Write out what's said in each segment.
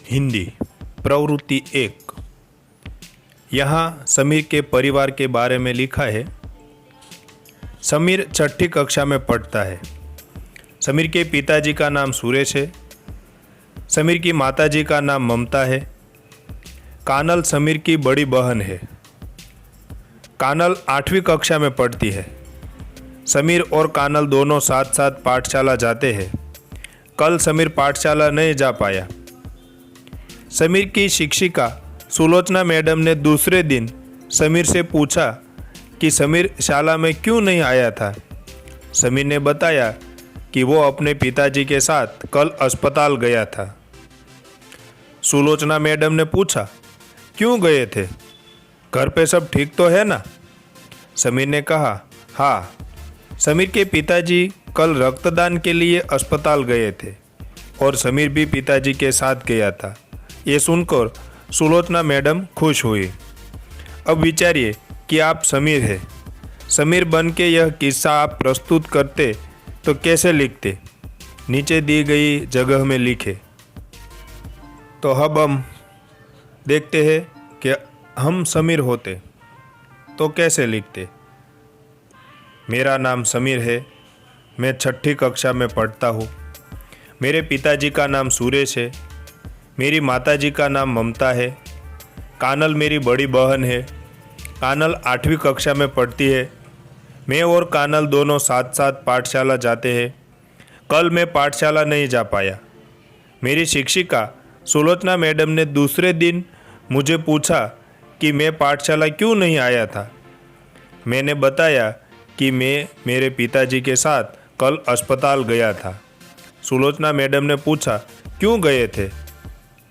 हिंदी प्रवृत्ति 1। यहाँ समीर के परिवार के बारे में लिखा है। समीर छठी कक्षा में पढ़ता है। समीर के पिताजी का नाम सुरेश है। समीर की माताजी का नाम ममता है। कानल समीर की बड़ी बहन है। कानल 8वीं कक्षा में पढ़ती है। समीर और कानल दोनों साथ साथ पाठशाला जाते हैं। कल समीर पाठशाला नहीं जा पाया। समीर की शिक्षिका सुलोचना मैडम ने दूसरे दिन समीर से पूछा कि समीर शाला में क्यों नहीं आया था। समीर ने बताया कि वो अपने पिताजी के साथ कल अस्पताल गया था। सुलोचना मैडम ने पूछा, क्यों गए थे? घर पे सब ठीक तो है ना? समीर ने कहा, हाँ। समीर के पिताजी कल रक्तदान के लिए अस्पताल गए थे और समीर भी पिताजी के साथ गया था। ये सुनकर सुलोचना मैडम खुश हुई। अब विचारिए कि आप समीर हैं। समीर बन के यह किस्सा आप प्रस्तुत करते तो कैसे लिखते? नीचे दी गई जगह में लिखे। तो अब हम देखते हैं कि हम समीर होते तो कैसे लिखते। मेरा नाम समीर है। मैं छठी कक्षा में पढ़ता हूँ। मेरे पिताजी का नाम सुरेश है। मेरी माताजी का नाम ममता है। कानल मेरी बड़ी बहन है। कानल 8वीं कक्षा में पढ़ती है। मैं और कानल दोनों साथ साथ पाठशाला जाते हैं। कल मैं पाठशाला नहीं जा पाया। मेरी शिक्षिका सुलोचना मैडम ने दूसरे दिन मुझे पूछा कि मैं पाठशाला क्यों नहीं आया था। मैंने बताया कि मैं मेरे पिताजी के साथ कल अस्पताल गया था। सुलोचना मैडम ने पूछा, क्यों गए थे?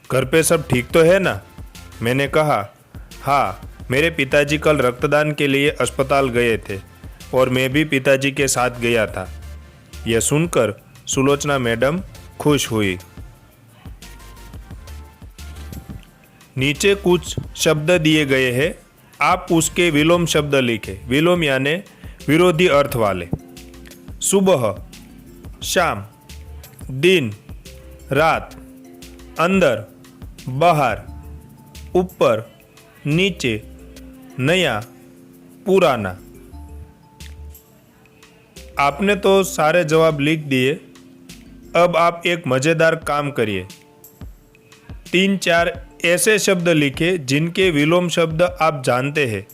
घर पे सब ठीक तो है ना? मैंने कहा, हाँ, मेरे पिताजी कल रक्तदान के लिए अस्पताल गए थे और मैं भी पिताजी के साथ गया था। यह सुनकर सुलोचना मैडम खुश हुई। नीचे कुछ शब्द दिए गए हैं। आप उसके विलोम शब्द लिखें। विलोम यानी विरोधी अर्थ वाले। सुबह, शाम, दिन, रात, अंदर, बाहर, ऊपर, नीचे, नया, पुराना। आपने तो सारे जवाब लिख दिए। अब आप एक मज़ेदार काम करिए। 3-4 ऐसे शब्द लिखे जिनके विलोम शब्द आप जानते हैं,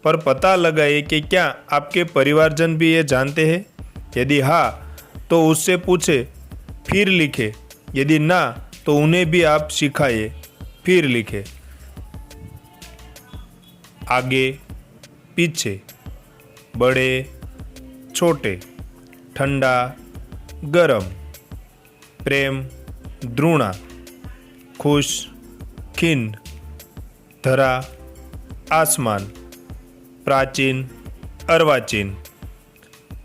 पर पता लगाइए कि क्या आपके परिवारजन भी ये जानते हैं। यदि हाँ तो उससे पूछे, फिर लिखे। यदि ना तो उन्हें भी आप सिखाइए, फिर लिखे। आगे, पीछे, बड़े, छोटे, ठंडा, गरम, प्रेम, द्रोणा, खुश, खिन्न, धरा, आसमान, प्राचीन, अर्वाचीन,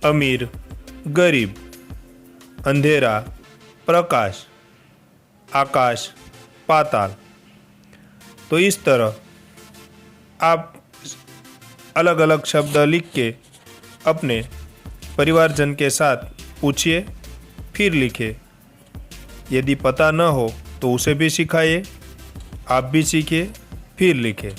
अमीर, गरीब, अंधेरा, प्रकाश, आकाश, पाताल। तो इस तरह आप अलग अलग शब्द लिख के अपने परिवारजन के साथ पूछिए, फिर लिखिए। यदि पता न हो तो उसे भी सिखाइए, आप भी सीखिए, फिर लिखें।